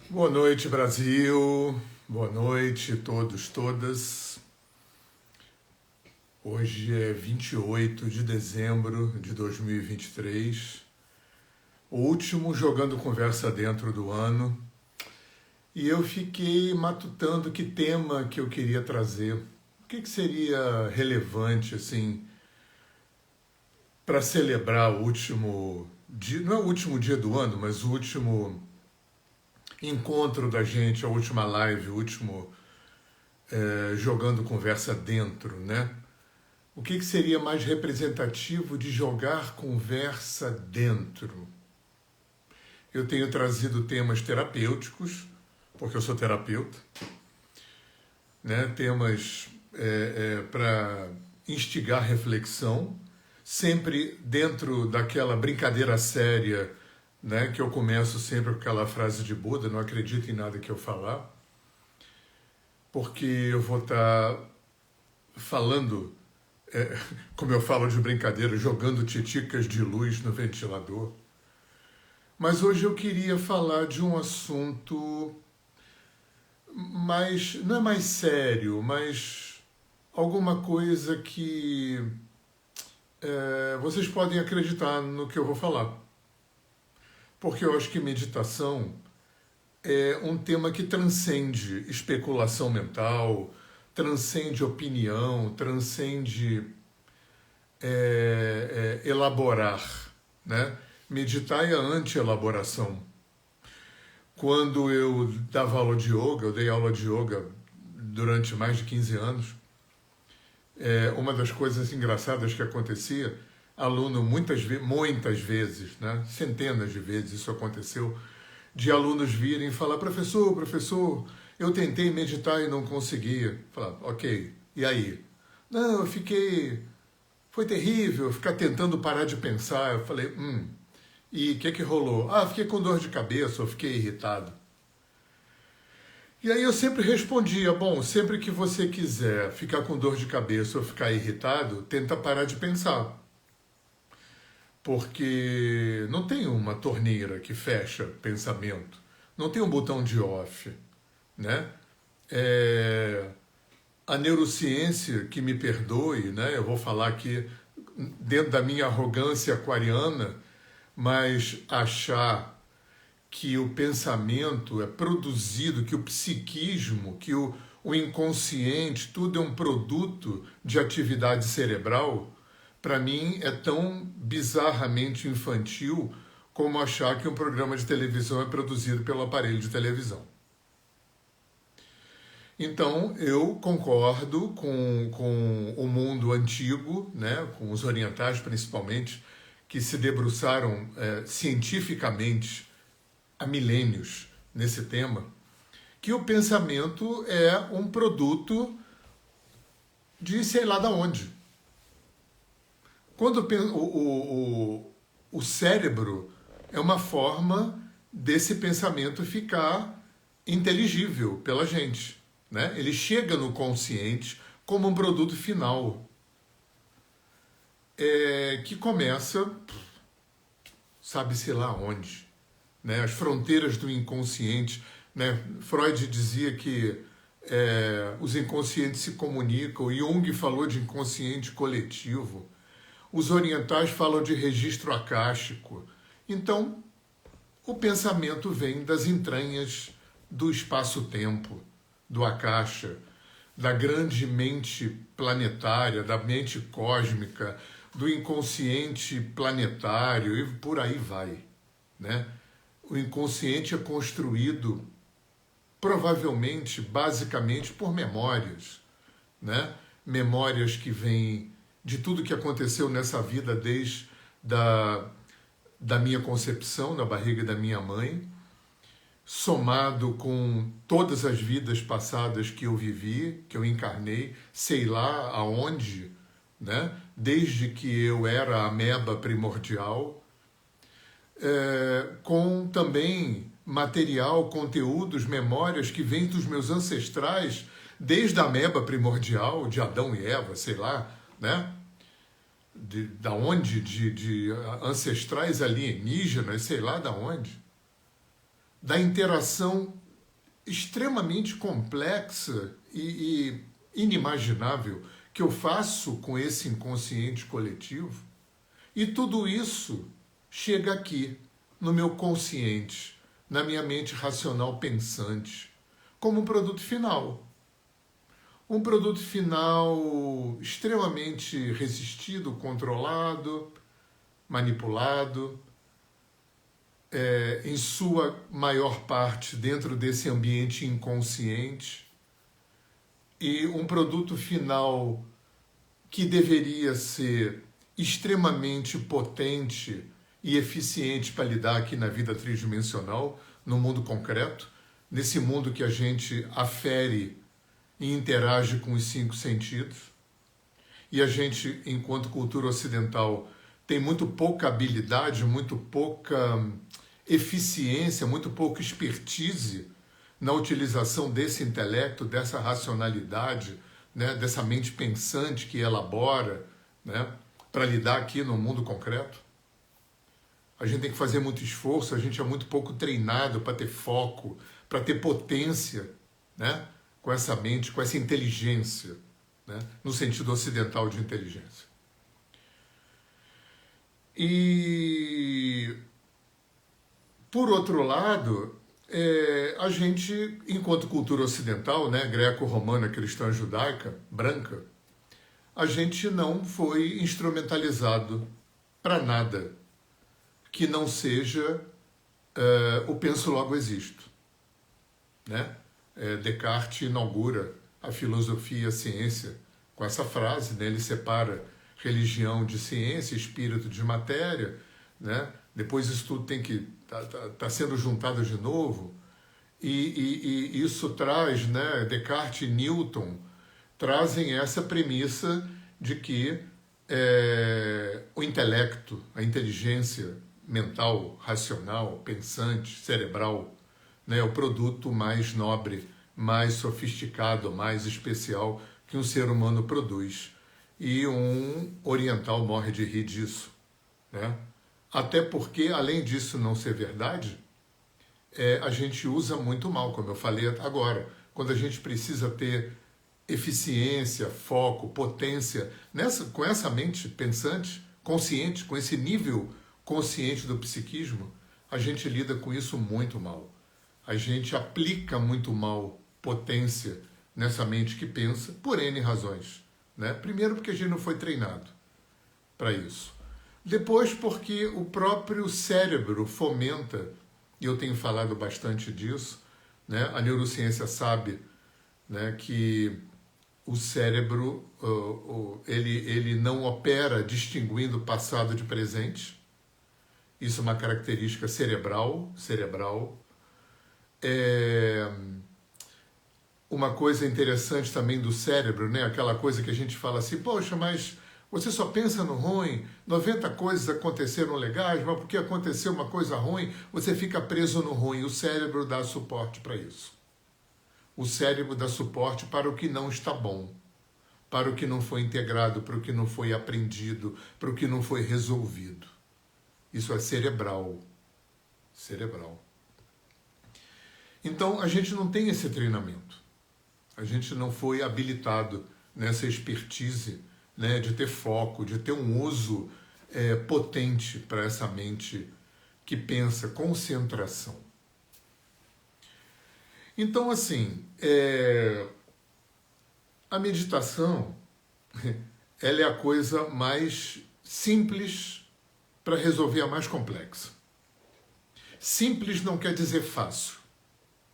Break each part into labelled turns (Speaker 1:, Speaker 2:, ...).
Speaker 1: Boa noite, Brasil. Boa noite, todos, todas. Hoje é 28 de dezembro de 2023, o último Jogando Conversa Dentro do ano. E eu fiquei matutando que tema que eu queria trazer. O que seria relevante, assim, para celebrar o último dia, não é o último dia do ano, mas o último encontro da gente, a última live, o último Jogando Conversa Dentro, né? O que seria mais representativo de jogar conversa dentro? Eu tenho trazido temas terapêuticos, porque eu sou terapeuta, né? Temas para instigar reflexão, sempre dentro daquela brincadeira séria, né? Que eu começo sempre com aquela frase de Buda: não acredito em nada que eu falar, porque eu vou estar falando, como eu falo de brincadeira, jogando titicas de luz no ventilador. Mas hoje eu queria falar de um assunto mais, não é mais sério, mas alguma coisa que vocês podem acreditar no que eu vou falar. Porque eu acho que meditação é um tema que transcende especulação mental, transcende opinião, transcende elaborar, né? Meditar é a anti-elaboração. Quando eu dava aula de yoga, eu dei aula de yoga durante mais de 15 anos, uma das coisas engraçadas que acontecia, aluno muitas vezes, né, centenas de vezes isso aconteceu, de alunos virem e falar: professor, eu tentei meditar e não conseguia. Falar: ok, e aí? Não, eu fiquei... Foi terrível ficar tentando parar de pensar. Eu falei: e o que rolou? Ah, fiquei com dor de cabeça, ou fiquei irritado. E aí eu sempre respondia: bom, sempre que você quiser ficar com dor de cabeça ou ficar irritado, tenta parar de pensar. Porque não tem uma torneira que fecha pensamento, não tem um botão de off, né? A neurociência, que me perdoe, né? Eu vou falar aqui dentro da minha arrogância aquariana, mas achar que o pensamento é produzido, que o psiquismo, que o inconsciente, tudo é um produto de atividade cerebral, para mim é tão bizarramente infantil como achar que um programa de televisão é produzido pelo aparelho de televisão. Então, eu concordo com o mundo antigo, né, com os orientais principalmente, que se debruçaram cientificamente há milênios nesse tema, que o pensamento é um produto de sei lá da onde. Quando o cérebro é uma forma desse pensamento ficar inteligível pela gente, né? Ele chega no consciente como um produto final, que começa, sabe-se lá onde, né? As fronteiras do inconsciente, né? Freud dizia que os inconscientes se comunicam, Jung falou de inconsciente coletivo, os orientais falam de registro acástico. Então, o pensamento vem das entranhas do espaço-tempo, do akasha, da grande mente planetária, da mente cósmica, do inconsciente planetário e por aí vai, né? O inconsciente é construído provavelmente, basicamente, por memórias, né? Memórias que vêm de tudo que aconteceu nessa vida desde da minha concepção na barriga da minha mãe, somado com todas as vidas passadas que eu vivi, que eu encarnei, sei lá aonde, né? Desde que eu era a ameba primordial, com também material, conteúdos, memórias que vêm dos meus ancestrais, desde a ameba primordial, de Adão e Eva, sei lá, né? Da onde? De ancestrais alienígenas, sei lá da onde. da interação extremamente complexa e inimaginável que eu faço com esse inconsciente coletivo. E tudo isso chega aqui, no meu consciente, na minha mente racional pensante, como um produto final. Um produto final extremamente resistido, controlado, manipulado, em sua maior parte dentro desse ambiente inconsciente, e um produto final que deveria ser extremamente potente e eficiente para lidar aqui na vida tridimensional, no mundo concreto, nesse mundo que a gente afere e interage com os 5 sentidos. E a gente, enquanto cultura ocidental, tem muito pouca habilidade, muito pouca eficiência, muito pouca expertise na utilização desse intelecto, dessa racionalidade, né, dessa mente pensante que elabora, né, para lidar aqui no mundo concreto. A gente tem que fazer muito esforço, a gente é muito pouco treinado para ter foco, para ter potência, né, com essa mente, com essa inteligência, né, no sentido ocidental de inteligência. E, por outro lado, a gente, enquanto cultura ocidental, né, greco-romana, cristã, judaica, branca, a gente não foi instrumentalizado para nada que não seja o penso logo existo, né? Descartes inaugura a filosofia e a ciência com essa frase, né? Ele separa religião de ciência, espírito de matéria, né? Depois isso tudo tem que tá sendo juntado de novo, e isso traz, né? Descartes e Newton trazem essa premissa de que o intelecto, a inteligência mental, racional, pensante, cerebral, né, é o produto mais nobre, mais sofisticado, mais especial que um ser humano produz. E um oriental morre de rir disso, né? Até porque, além disso não ser verdade, a gente usa muito mal, como eu falei agora. Quando a gente precisa ter eficiência, foco, potência, com essa mente pensante, consciente, com esse nível consciente do psiquismo, a gente lida com isso muito mal. A gente aplica muito mal potência nessa mente que pensa, por N razões, né? Primeiro, porque a gente não foi treinado para isso. Depois, porque o próprio cérebro fomenta, e eu tenho falado bastante disso, né? A neurociência sabe, né, que o cérebro ele não opera distinguindo passado de presente. Isso é uma característica cerebral. Uma coisa interessante também do cérebro, né? Aquela coisa que a gente fala assim, poxa, mas você só pensa no ruim, 90 coisas aconteceram legais, mas porque aconteceu uma coisa ruim, você fica preso no ruim. O cérebro dá suporte para isso. O cérebro dá suporte para o que não está bom, para o que não foi integrado, para o que não foi aprendido, para o que não foi resolvido. Isso é cerebral. Então, a gente não tem esse treinamento. A gente não foi habilitado nessa expertise, né, de ter foco, de ter um uso potente para essa mente que pensa, concentração. Então, assim, a meditação ela é a coisa mais simples para resolver a mais complexa. Simples não quer dizer fácil.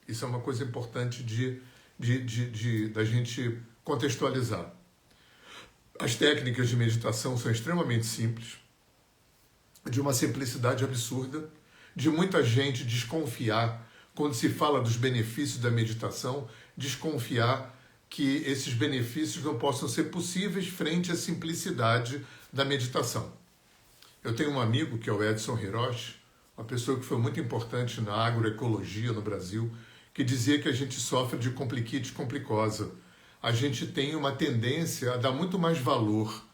Speaker 1: Isso é uma coisa importante da gente contextualizar. As técnicas de meditação são extremamente simples, de uma simplicidade absurda, de muita gente desconfiar, quando se fala dos benefícios da meditação, desconfiar que esses benefícios não possam ser possíveis frente à simplicidade da meditação. Eu tenho um amigo que é o Edson Hiroshi, uma pessoa que foi muito importante na agroecologia no Brasil, que dizia que a gente sofre de compliquite complicosa. A gente tem uma tendência a dar muito mais valor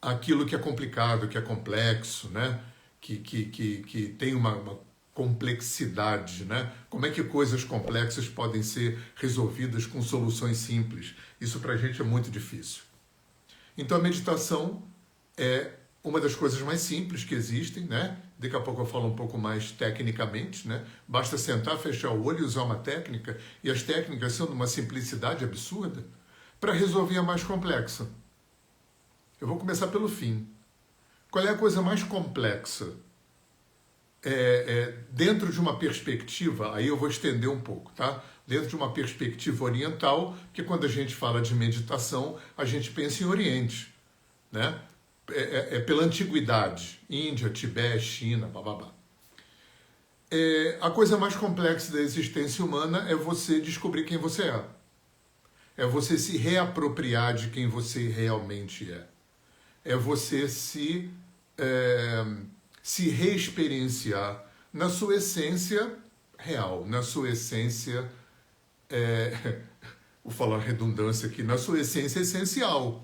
Speaker 1: àquilo que é complicado, que é complexo, né? que tem uma complexidade, né? Como é que coisas complexas podem ser resolvidas com soluções simples? Isso para a gente é muito difícil. Então a meditação é uma das coisas mais simples que existem, né? Daqui a pouco eu falo um pouco mais tecnicamente, né? Basta sentar, fechar o olho e usar uma técnica, e as técnicas são de uma simplicidade absurda para resolver a mais complexa. Eu vou começar pelo fim. Qual é a coisa mais complexa? Dentro de uma perspectiva, aí eu vou estender um pouco, tá? Dentro de uma perspectiva oriental, que quando a gente fala de meditação, a gente pensa em Oriente, né? Pela antiguidade, Índia, Tibete, China, bababá. A coisa mais complexa da existência humana é você descobrir quem você é. É você se reapropriar de quem você realmente é. É você se reexperienciar na sua essência real, na sua essência, vou falar redundância aqui, na sua essência essencial.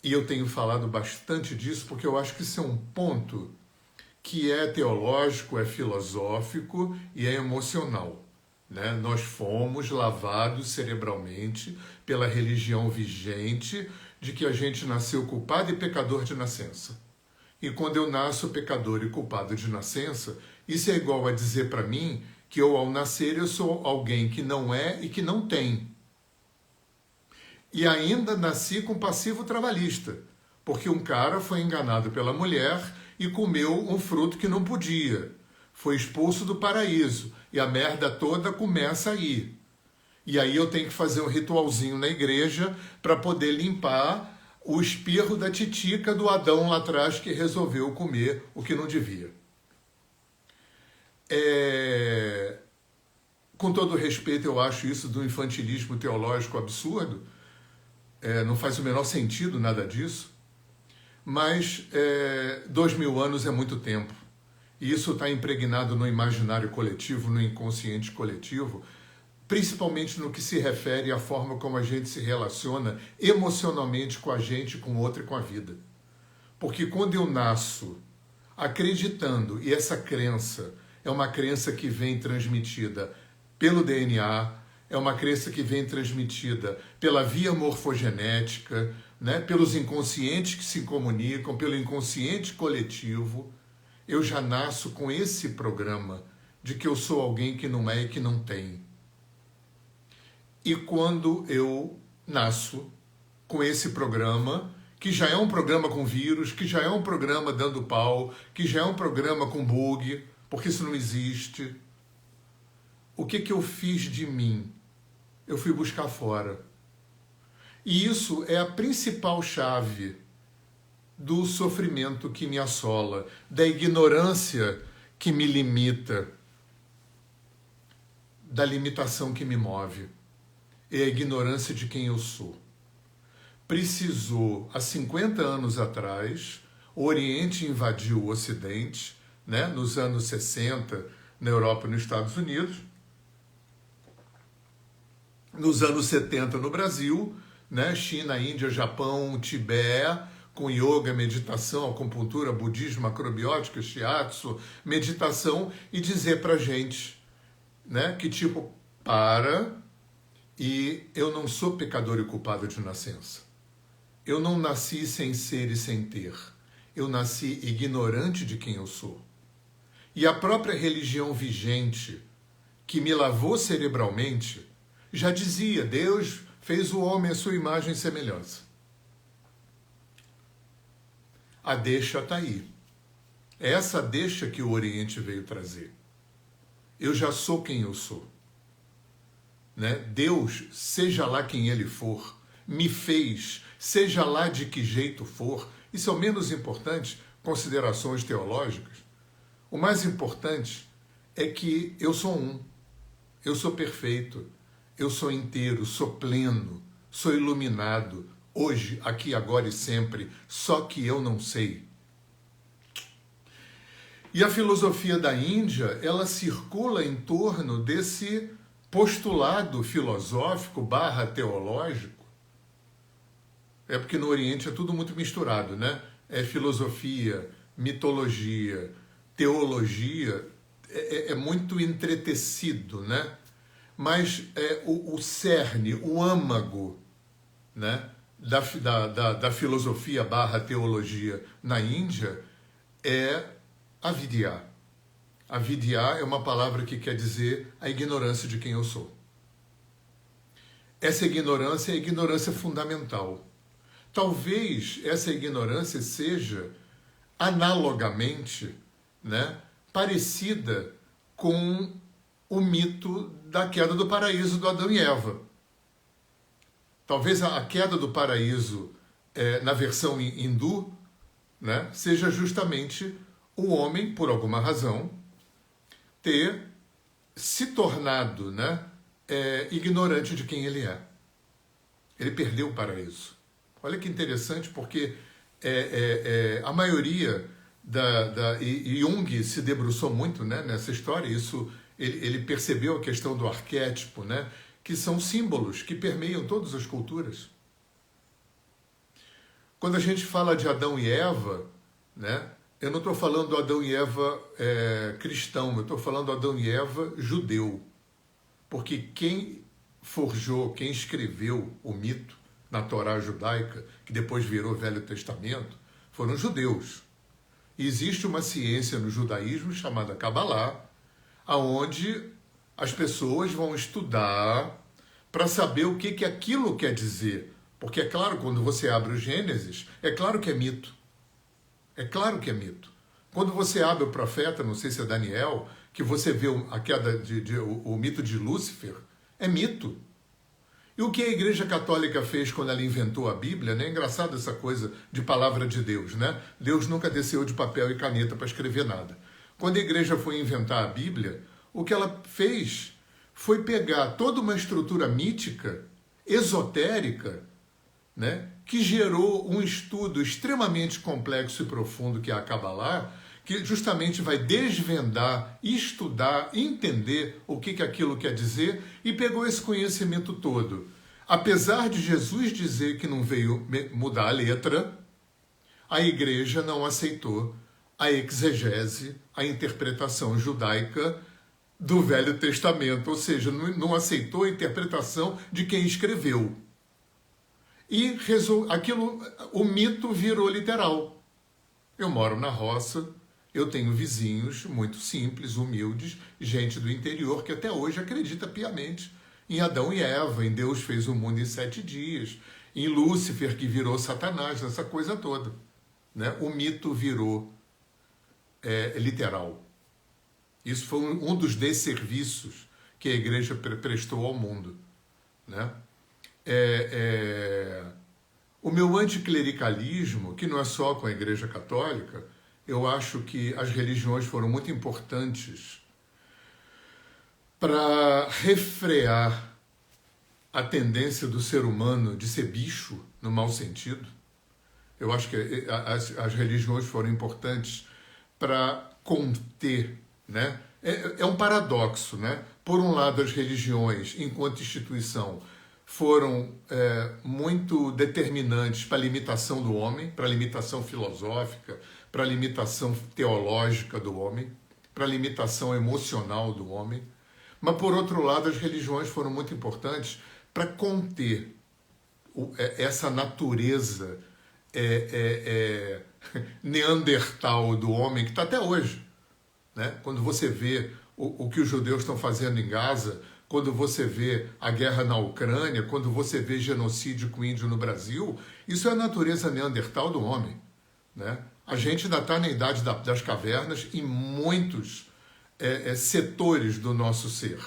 Speaker 1: E eu tenho falado bastante disso porque eu acho que isso é um ponto que é teológico, é filosófico e é emocional. Né? Nós fomos lavados cerebralmente pela religião vigente de que a gente nasceu culpado e pecador de nascença. E quando eu nasço pecador e culpado de nascença, isso é igual a dizer para mim que eu, ao nascer, eu sou alguém que não é e que não tem. E ainda nasci com passivo trabalhista, porque um cara foi enganado pela mulher e comeu um fruto que não podia. Foi expulso do paraíso e a merda toda começa aí. E aí eu tenho que fazer um ritualzinho na igreja para poder limpar o espirro da titica do Adão lá atrás que resolveu comer o que não devia. Com todo respeito, eu acho isso do infantilismo teológico absurdo. Não faz o menor sentido nada disso. Mas 2000 anos é muito tempo. E isso está impregnado no imaginário coletivo, no inconsciente coletivo, principalmente no que se refere à forma como a gente se relaciona emocionalmente com a gente, com o outro e com a vida. Porque quando eu nasço acreditando, e essa crença é uma crença que vem transmitida pelo DNA, é uma crença que vem transmitida pela via morfogenética, né, pelos inconscientes que se comunicam, pelo inconsciente coletivo, eu já nasço com esse programa de que eu sou alguém que não é e que não tem. E quando eu nasço com esse programa, que já é um programa com vírus, que já é um programa dando pau, que já é um programa com bug, porque isso não existe, o que eu fiz de mim? Eu fui buscar fora. E isso é a principal chave do sofrimento que me assola, da ignorância que me limita, da limitação que me move. É a ignorância de quem eu sou. Precisou, há 50 anos atrás, o Oriente invadiu o Ocidente, né, nos anos 60, na Europa e nos Estados Unidos, nos anos 70 no Brasil, né, China, Índia, Japão, Tibete, com yoga, meditação, acupuntura, budismo, macrobiótica, shiatsu, meditação, e dizer pra gente, né, que tipo, e eu não sou pecador e culpado de nascença. Eu não nasci sem ser e sem ter. Eu nasci ignorante de quem eu sou. E a própria religião vigente, que me lavou cerebralmente, já dizia, Deus fez o homem à sua imagem e semelhança. A deixa está aí. É essa deixa que o Oriente veio trazer. Eu já sou quem eu sou. Né? Deus, seja lá quem Ele for, me fez, seja lá de que jeito for. Isso é o menos importante, considerações teológicas. O mais importante é que eu sou um. Eu sou perfeito. Eu sou inteiro, sou pleno, sou iluminado, hoje, aqui, agora e sempre, só que eu não sei. E a filosofia da Índia, ela circula em torno desse postulado filosófico / teológico. É porque no Oriente é tudo muito misturado, né? É filosofia, mitologia, teologia é muito entretecido, né? Mas o cerne, o âmago, né, da filosofia barra teologia na Índia é avidya. Avidya é uma palavra que quer dizer a ignorância de quem eu sou. Essa ignorância é a ignorância fundamental. Talvez essa ignorância seja analogamente, né, parecida com o mito da queda do paraíso do Adão e Eva. Talvez a queda do paraíso, na versão hindu, né, seja justamente o homem, por alguma razão, ter se tornado, né, ignorante de quem ele é. Ele perdeu o paraíso. Olha que interessante, porque a maioria e Jung se debruçou muito, né, nessa história. Isso ele percebeu a questão do arquétipo, né, que são símbolos que permeiam todas as culturas. Quando a gente fala de Adão e Eva, né, eu não estou falando do Adão e Eva cristão, eu estou falando do Adão e Eva judeu. Porque quem forjou, quem escreveu o mito na Torá judaica, que depois virou Velho Testamento, foram judeus. E existe uma ciência no judaísmo chamada Kabbalah, aonde as pessoas vão estudar para saber o que aquilo quer dizer. Porque é claro, quando você abre o Gênesis, é claro que é mito. É claro que é mito. Quando você abre o profeta, não sei se é Daniel, que você vê a queda o mito de Lúcifer, é mito. E o que a Igreja Católica fez quando ela inventou a Bíblia, né? É engraçado essa coisa de palavra de Deus, né? Deus nunca desceu de papel e caneta para escrever nada. Quando a Igreja foi inventar a Bíblia, o que ela fez foi pegar toda uma estrutura mítica, esotérica, né? Que gerou um estudo extremamente complexo e profundo, que é a Kabbalah, que justamente vai desvendar, estudar, entender o que aquilo quer dizer, e pegou esse conhecimento todo. Apesar de Jesus dizer que não veio mudar a letra, a Igreja não aceitou a exegese, a interpretação judaica do Velho Testamento, ou seja, não aceitou a interpretação de quem escreveu. E o mito virou literal. Eu moro na roça, eu tenho vizinhos muito simples, humildes, gente do interior que até hoje acredita piamente em Adão e Eva, em Deus fez o mundo em 7 dias, em Lúcifer que virou Satanás, essa coisa toda. Né? O mito virou literal. Isso foi um dos desserviços que a Igreja prestou ao mundo. Né? O meu anticlericalismo, que não é só com a Igreja Católica, eu acho que as religiões foram muito importantes para refrear a tendência do ser humano de ser bicho, no mau sentido. Eu acho que as religiões foram importantes para conter, né? É um paradoxo, né? Por um lado, as religiões, enquanto instituição, foram muito determinantes para a limitação do homem, para a limitação filosófica, para a limitação teológica do homem, para a limitação emocional do homem. Mas, por outro lado, as religiões foram muito importantes para conter essa natureza neandertal do homem, que está até hoje. Né? Quando você vê o que os judeus estão fazendo em Gaza, quando você vê a guerra na Ucrânia, quando você vê genocídio com índio no Brasil, isso é a natureza neandertal do homem. Né? A gente ainda está na idade das cavernas em muitos setores do nosso ser.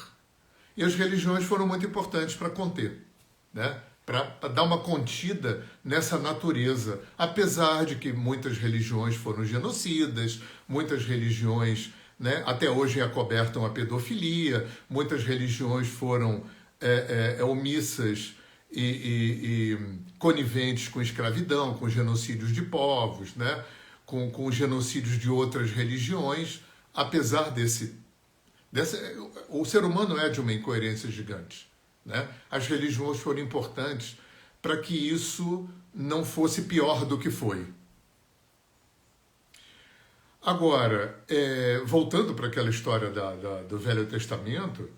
Speaker 1: E as religiões foram muito importantes para conter, né? Para dar uma contida nessa natureza. Apesar de que muitas religiões foram genocidas, muitas religiões, né, até hoje acobertam a pedofilia, muitas religiões foram omissas e coniventes com escravidão, com genocídios de povos, né, com genocídios de outras religiões, apesar o ser humano é de uma incoerência gigante. Né? As religiões foram importantes para que isso não fosse pior do que foi. Agora, voltando para aquela história do Velho Testamento,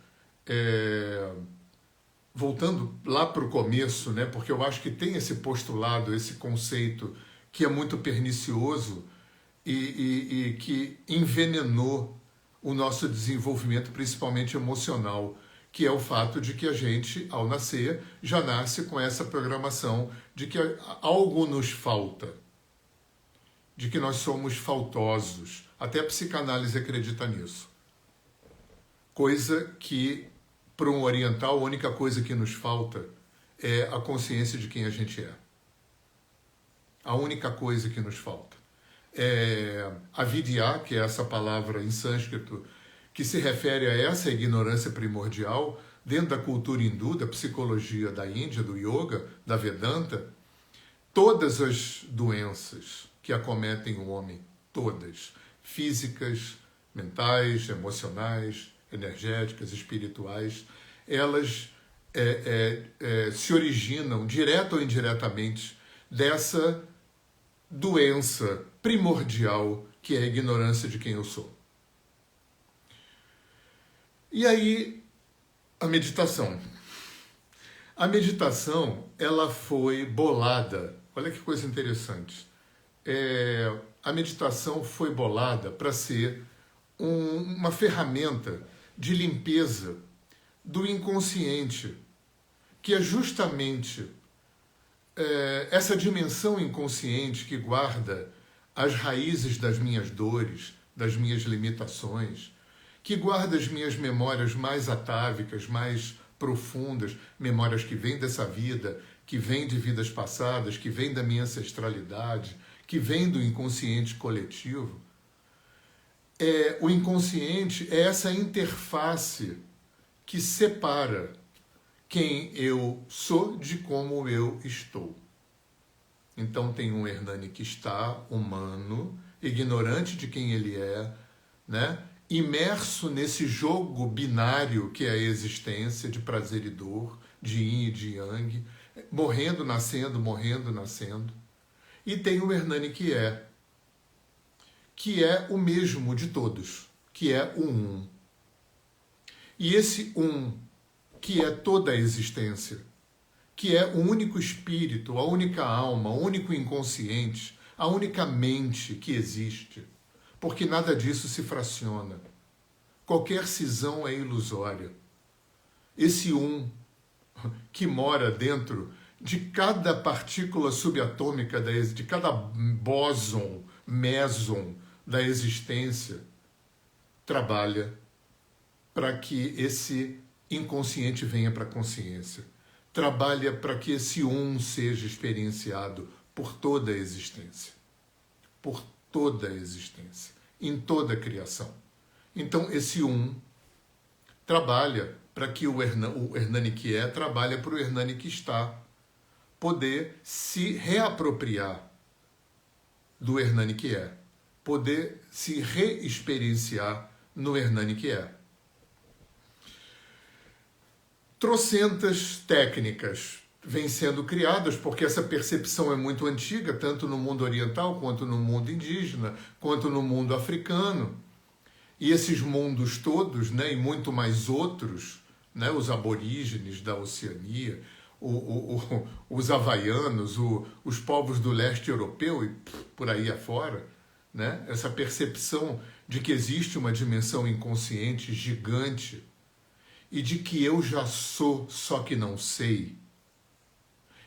Speaker 1: voltando lá para o começo, né, porque eu acho que tem esse postulado, esse conceito que é muito pernicioso e que envenenou o nosso desenvolvimento, principalmente emocional, que é o fato de que a gente, ao nascer, já nasce com essa programação de que algo nos falta, de que nós somos faltosos. Até a psicanálise acredita nisso. Coisa que, para um oriental, a única coisa que nos falta é a consciência de quem a gente é. A única coisa que nos falta. Avidya, que é essa palavra em sânscrito, que se refere a essa ignorância primordial, dentro da cultura hindu, da psicologia da Índia, do yoga, da Vedanta, todas as doenças que acometem o homem, todas, físicas, mentais, emocionais, energéticas, espirituais, elas se originam, direta ou indiretamente, dessa doença primordial que é a ignorância de quem eu sou. E aí, a meditação. A meditação, ela foi bolada. Olha que coisa interessante. A meditação foi bolada para ser uma ferramenta de limpeza do inconsciente, que é justamente essa dimensão inconsciente que guarda as raízes das minhas dores, das minhas limitações, que guarda as minhas memórias mais atávicas, mais profundas, memórias que vêm dessa vida, que vêm de vidas passadas, que vêm da minha ancestralidade, que vêm do inconsciente coletivo. O inconsciente é essa interface que separa quem eu sou de como eu estou. Então tem um Hernani que está humano, ignorante de quem ele é, né? Imerso nesse jogo binário que é a existência de prazer e dor, de yin e de yang, morrendo, nascendo, morrendo, nascendo. E tem o Hernani que é o mesmo de todos, que é o um. E esse um, que é toda a existência, que é o único espírito, a única alma, o único inconsciente, a única mente que existe, porque nada disso se fraciona. Qualquer cisão é ilusória. Esse um que mora dentro de cada partícula subatômica, de cada bóson, meson da existência, trabalha para que esse inconsciente venha para a consciência. Trabalha para que esse um seja experienciado por toda a existência. Por toda a existência. Em toda a criação. Então, esse um trabalha para que o Hernani que é, trabalha para o Hernani que está poder se reapropriar do Hernani que é. Poder se reexperienciar no Hernani que é. Trocentas técnicas vêm sendo criadas, porque essa percepção é muito antiga, tanto no mundo oriental, quanto no mundo indígena, quanto no mundo africano. E esses mundos todos, né, e muito mais outros, né, os aborígenes da Oceania, os havaianos, os povos do leste europeu e por aí afora, né, essa percepção de que existe uma dimensão inconsciente gigante e de que eu já sou, só que não sei.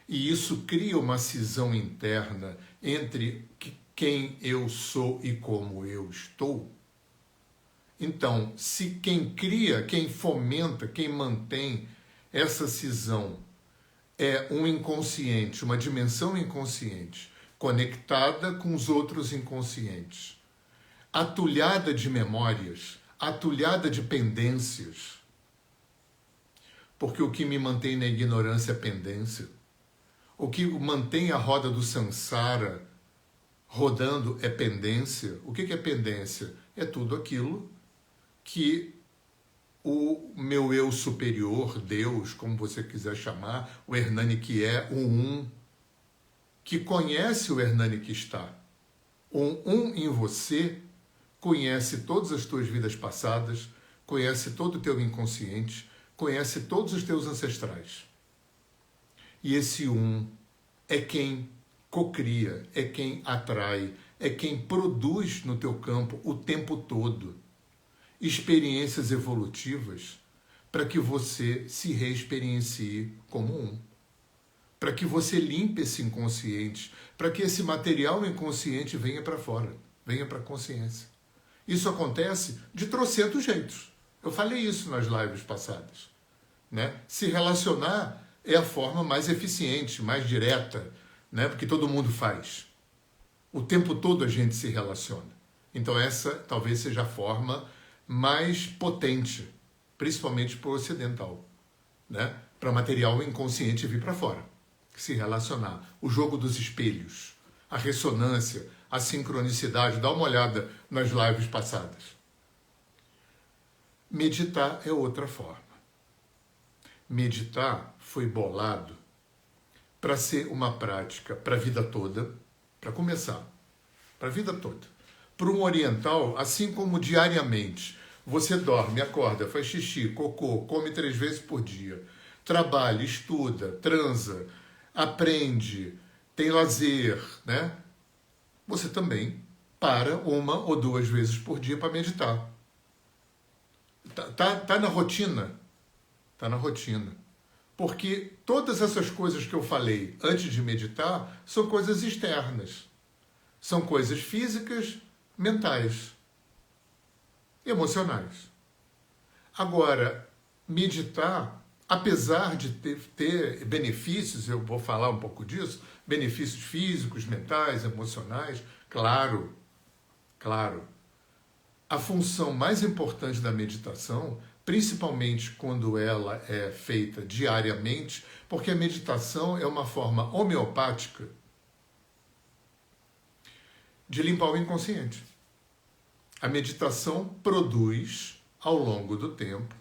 Speaker 1: E isso cria uma cisão interna entre quem eu sou e como eu estou. Então, se quem cria, quem fomenta, quem mantém essa cisão é um inconsciente, uma dimensão inconsciente, conectada com os outros inconscientes, atulhada de memórias, atulhada de pendências, porque o que me mantém na ignorância é pendência. O que mantém a roda do samsara rodando é pendência. O que é pendência? É tudo aquilo que o meu eu superior, Deus, como você quiser chamar, o Hernani que é, o um, que conhece o Hernani que está. O um em você conhece todas as tuas vidas passadas, conhece todo o teu inconsciente, conhece todos os teus ancestrais. E esse um é quem cocria, é quem atrai, é quem produz no teu campo o tempo todo experiências evolutivas para que você se reexperiencie como um. Para que você limpe esse inconsciente, para que esse material inconsciente venha para fora, venha para a consciência. Isso acontece de trocentos jeitos. Eu falei isso nas lives passadas, né? Se relacionar é a forma mais eficiente, mais direta, né? Porque todo mundo faz. O tempo todo a gente se relaciona. Então essa talvez seja a forma mais potente, principalmente para o ocidental, né? Para material inconsciente vir para fora, se relacionar. O jogo dos espelhos, a ressonância, a sincronicidade. Dá uma olhada nas lives passadas. Meditar é outra forma. Meditar foi bolado para ser uma prática para a vida toda, para começar, para a vida toda. Para um oriental, assim como diariamente, você dorme, acorda, faz xixi, cocô, come 3 vezes por dia, trabalha, estuda, transa, aprende, tem lazer, né? Você também para 1 ou 2 vezes por dia para meditar. Tá na rotina? Tá na rotina. Porque todas essas coisas que eu falei antes de meditar são coisas externas. São coisas físicas, mentais, emocionais. Agora, meditar, apesar de ter benefícios, eu vou falar um pouco disso, benefícios físicos, mentais, emocionais, claro. A função mais importante da meditação, principalmente quando ela é feita diariamente, porque a meditação é uma forma homeopática de limpar o inconsciente. A meditação produz, ao longo do tempo,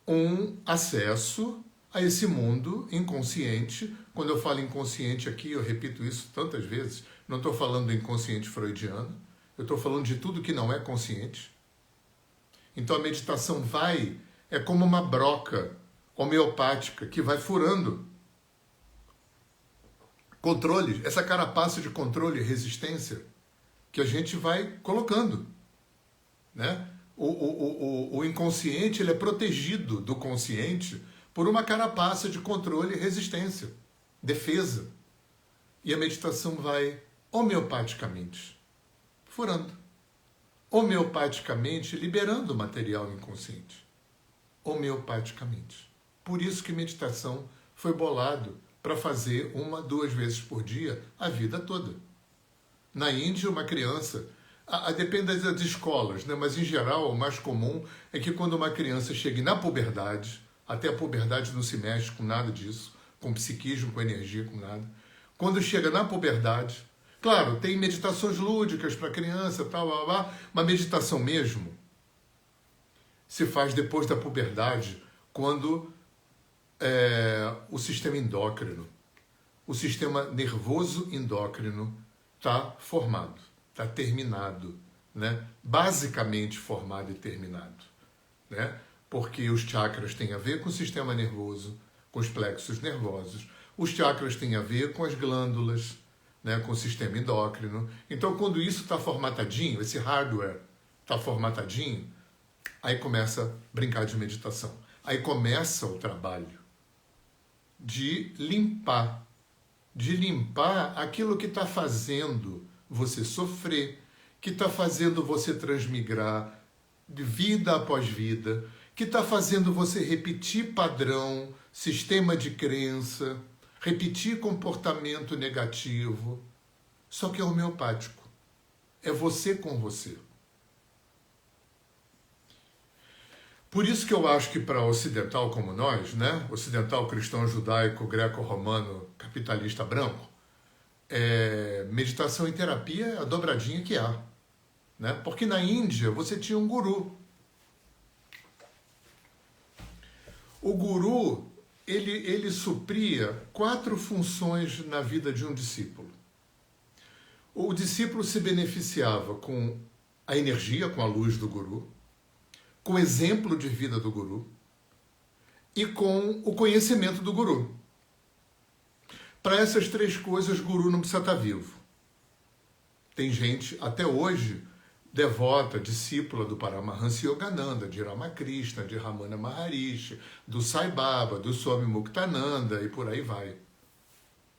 Speaker 1: um acesso a esse mundo inconsciente. Quando eu falo inconsciente aqui, eu repito isso tantas vezes, não estou falando do inconsciente freudiano, eu estou falando de tudo que não é consciente. Então a meditação é como uma broca homeopática que vai furando controle, essa carapaça de controle e resistência que a gente vai colocando, né? O inconsciente ele é protegido do consciente por uma carapaça de controle e resistência, defesa. E a meditação vai homeopaticamente furando, homeopaticamente liberando o material inconsciente, homeopaticamente. Por isso que meditação foi bolado para fazer 1, 2 vezes por dia a vida toda. Na Índia, uma criança, depende das escolas, né? Mas em geral o mais comum é que quando uma criança chegue na puberdade, até a puberdade não se mexe com nada disso, com psiquismo, com energia, com nada. Quando chega na puberdade, claro, tem meditações lúdicas para criança, tal, mas meditação mesmo se faz depois da puberdade, quando o sistema endócrino, o sistema nervoso endócrino está formado, está terminado, né? Basicamente formado e terminado, né? Porque os chakras têm a ver com o sistema nervoso, com os plexos nervosos, os chakras têm a ver com as glândulas, né? Com o sistema endócrino. Então, quando isso está formatadinho, esse hardware está formatadinho, aí começa a brincar de meditação. Aí começa o trabalho de limpar aquilo que está fazendo você sofrer, que está fazendo você transmigrar de vida após vida, que está fazendo você repetir padrão, sistema de crença, repetir comportamento negativo, só que é homeopático. É você com você. Por isso que eu acho que para ocidental como nós, né, ocidental cristão judaico, greco-romano, capitalista branco, meditação e terapia é a dobradinha que há, né? Porque na Índia você tinha um guru. O guru, ele supria 4 funções na vida de um discípulo. O discípulo se beneficiava com a energia com a luz do guru, com o exemplo de vida do guru e com o conhecimento do guru. Para essas três coisas, guru não precisa estar vivo. Tem gente, até hoje, devota, discípula do Paramahansa Yogananda, de Ramakrishna, de Ramana Maharishi, do Sai Baba, do Swami Muktananda e por aí vai.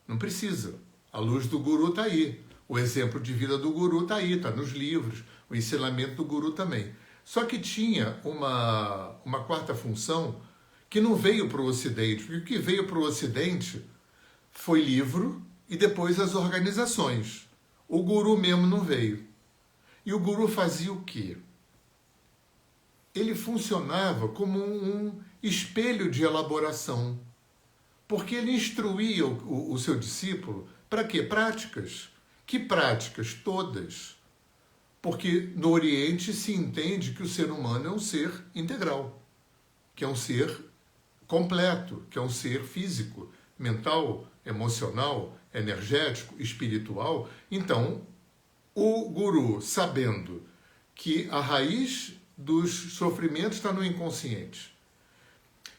Speaker 1: Não precisa. A luz do guru está aí. O exemplo de vida do guru está aí, está nos livros. O ensinamento do guru também. Só que tinha uma quarta função que não veio para o Ocidente. Porque o que veio para o Ocidente foi livro e depois as organizações. O guru mesmo não veio. E o guru fazia o quê? Ele funcionava como um espelho de elaboração. Porque ele instruía o seu discípulo para quê? Práticas. Que práticas? Todas. Porque no Oriente se entende que o ser humano é um ser integral, que é um ser completo, que é um ser físico, mental, emocional, energético, espiritual. Então, o guru, sabendo que a raiz dos sofrimentos está no inconsciente,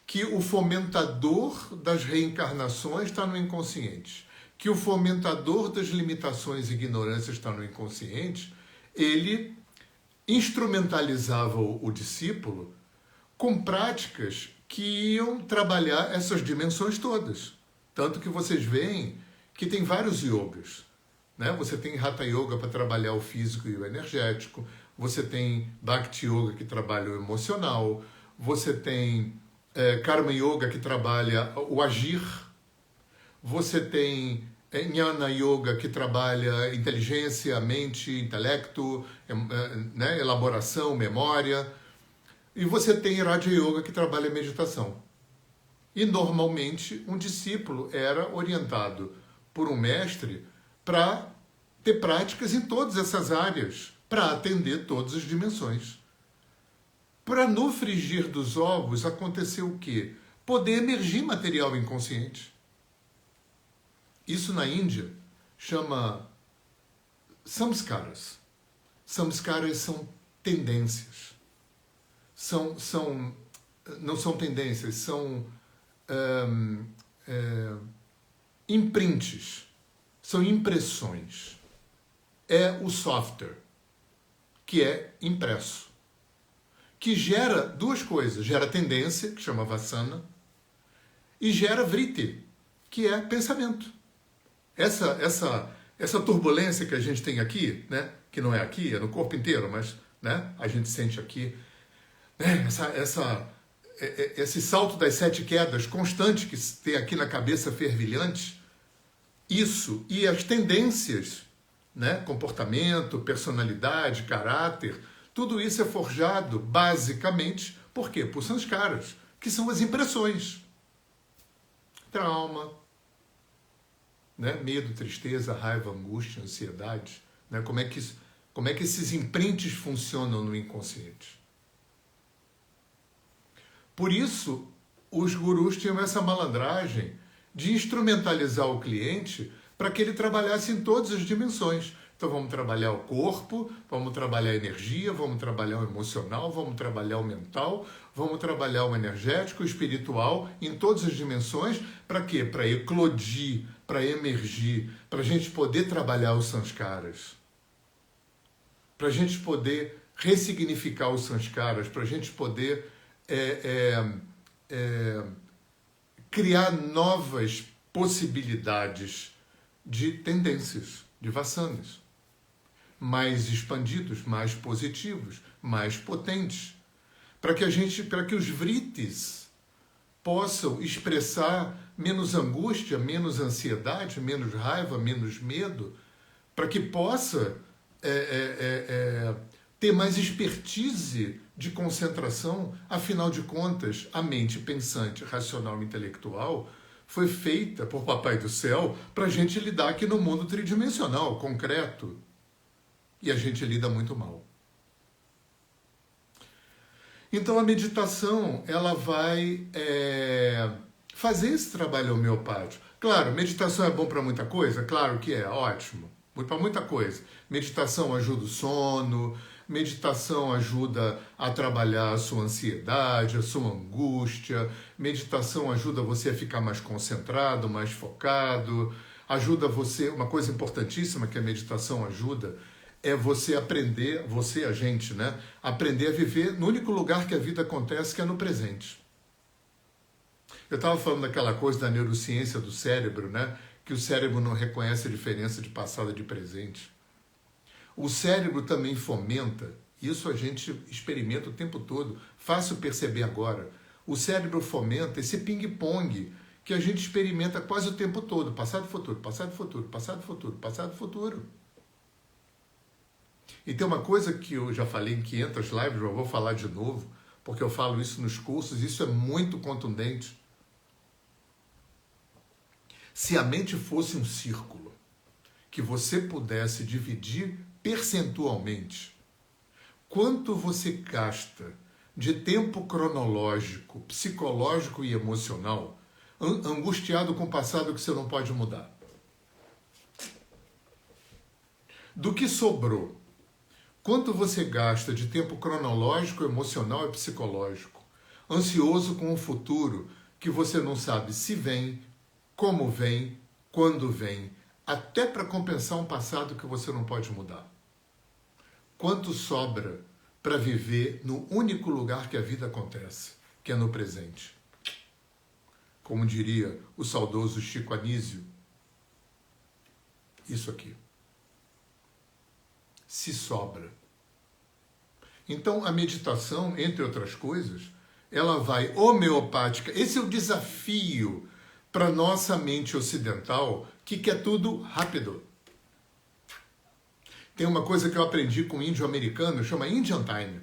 Speaker 1: que o fomentador das reencarnações está no inconsciente, que o fomentador das limitações e ignorâncias está no inconsciente, ele instrumentalizava o discípulo com práticas que iam trabalhar essas dimensões todas. Tanto que vocês veem que tem vários yogas. Né? Você tem Hatha Yoga para trabalhar o físico e o energético, você tem Bhakti Yoga que trabalha o emocional, você tem Karma Yoga que trabalha o agir, você tem Jnana Yoga que trabalha inteligência, mente, intelecto, né? Elaboração, memória, e você tem Raja Yoga que trabalha meditação. E normalmente um discípulo era orientado por um mestre para ter práticas em todas essas áreas, para atender todas as dimensões. Para no frigir dos ovos acontecer o quê? Poder emergir material inconsciente. Isso na Índia chama samskaras. Samskaras são tendências. Não são tendências, são imprints, são impressões. É o software que é impresso, que gera duas coisas. Gera tendência, que chama vasana, e gera vritti, que é pensamento. Essa turbulência que a gente tem aqui, né, que não é aqui, é no corpo inteiro, mas né, a gente sente aqui, né, esse salto das 7 quedas constante que tem aqui na cabeça fervilhante, isso e as tendências, né, comportamento, personalidade, caráter, tudo isso é forjado basicamente, por quê? Por sanskaras, que são as impressões. Trauma, né, medo, tristeza, raiva, angústia, ansiedade, né, como é que esses imprints funcionam no inconsciente. Por isso, os gurus tinham essa malandragem de instrumentalizar o cliente para que ele trabalhasse em todas as dimensões. Então vamos trabalhar o corpo, vamos trabalhar a energia, vamos trabalhar o emocional, vamos trabalhar o mental, vamos trabalhar o energético, o espiritual, em todas as dimensões. Para quê? Para eclodir, para emergir, para a gente poder trabalhar os sanskaras, para a gente poder ressignificar os sanskaras, para a gente poder criar novas possibilidades de tendências, de vasanas, mais expandidos, mais positivos, mais potentes, para que os vrittis possam expressar menos angústia, menos ansiedade, menos raiva, menos medo, para que possa ter mais expertise de concentração. Afinal de contas, a mente pensante, racional e intelectual foi feita por Papai do Céu para a gente lidar aqui no mundo tridimensional, concreto. E a gente lida muito mal. Então a meditação, ela vai fazer esse trabalho homeopático. Claro, meditação é bom para muita coisa? Claro que é, ótimo. Para muita coisa. Meditação ajuda o sono, meditação ajuda a trabalhar a sua ansiedade, a sua angústia, meditação ajuda você a ficar mais concentrado, mais focado, ajuda você, uma coisa importantíssima que a meditação ajuda é você aprender, você, a gente, né? Aprender a viver no único lugar que a vida acontece, que é no presente. Eu estava falando daquela coisa da neurociência do cérebro, né? Que o cérebro não reconhece a diferença de passado e de presente. O cérebro também fomenta, isso a gente experimenta o tempo todo, fácil perceber agora. O cérebro fomenta esse ping-pong que a gente experimenta quase o tempo todo, passado, futuro, passado, futuro, passado, futuro, passado, futuro. E tem uma coisa que eu já falei em 500 lives, eu vou falar de novo, porque eu falo isso nos cursos, isso é muito contundente. Se a mente fosse um círculo, que você pudesse dividir percentualmente, quanto você gasta de tempo cronológico, psicológico e emocional, angustiado com o passado que você não pode mudar. Do que sobrou, quanto você gasta de tempo cronológico, emocional e psicológico, ansioso com o futuro, que você não sabe se vem, como vem, quando vem, até para compensar um passado que você não pode mudar. Quanto sobra para viver no único lugar que a vida acontece, que é no presente? Como diria o saudoso Chico Anísio, isso aqui. Se sobra. Então, a meditação, entre outras coisas, ela vai homeopática. Esse é o desafio para nossa mente ocidental, que quer tudo rápido. Tem uma coisa que eu aprendi com um índio americano, chama Indian Time.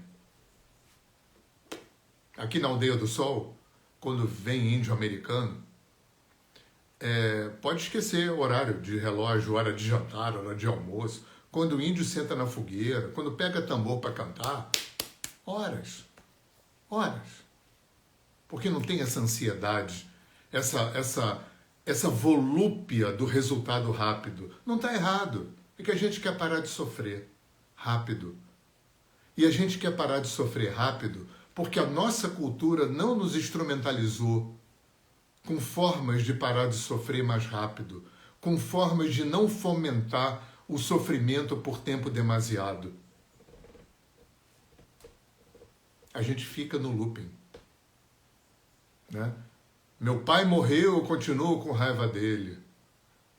Speaker 1: Aqui na Aldeia do Sol, quando vem índio americano, pode esquecer o horário de relógio, hora de jantar, hora de almoço. Quando o índio senta na fogueira, quando pega tambor para cantar, horas. Porque não tem essa ansiedade, essa volúpia do resultado rápido. Não está errado. É que a gente quer parar de sofrer rápido. E a gente quer parar de sofrer rápido porque a nossa cultura não nos instrumentalizou com formas de parar de sofrer mais rápido, com formas de não fomentar o sofrimento por tempo demasiado. A gente fica no looping, né? Meu pai morreu, eu continuo com raiva dele,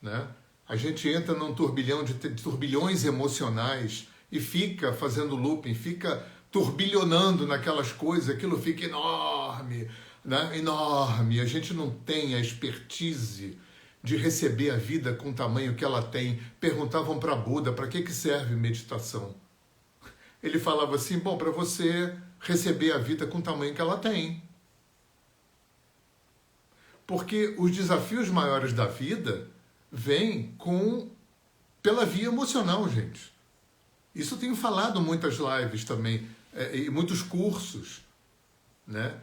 Speaker 1: né? A gente entra num turbilhão de turbilhões emocionais e fica fazendo looping, fica turbilhonando naquelas coisas, aquilo fica enorme, né? Enorme. A gente não tem a expertise de receber a vida com o tamanho que ela tem. Perguntavam para Buda, para que serve meditação? Ele falava assim, bom, para você receber a vida com o tamanho que ela tem. Porque os desafios maiores da vida vêm pela via emocional, gente. Isso eu tenho falado em muitas lives também, e muitos cursos, né?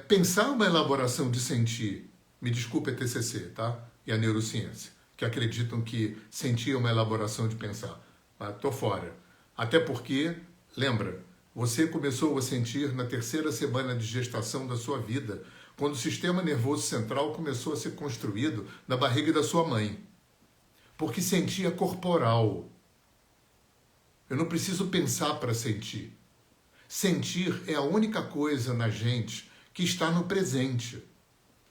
Speaker 1: Pensar uma elaboração de sentir, me desculpe a TCC, tá? E a neurociência, que acreditam que sentir é uma elaboração de pensar. Mas tô fora. Até porque, lembra, você começou a sentir na 3ª semana de gestação da sua vida, quando o sistema nervoso central começou a ser construído na barriga da sua mãe. Porque sentir é corporal. Eu não preciso pensar para sentir. Sentir é a única coisa na gente que está no presente.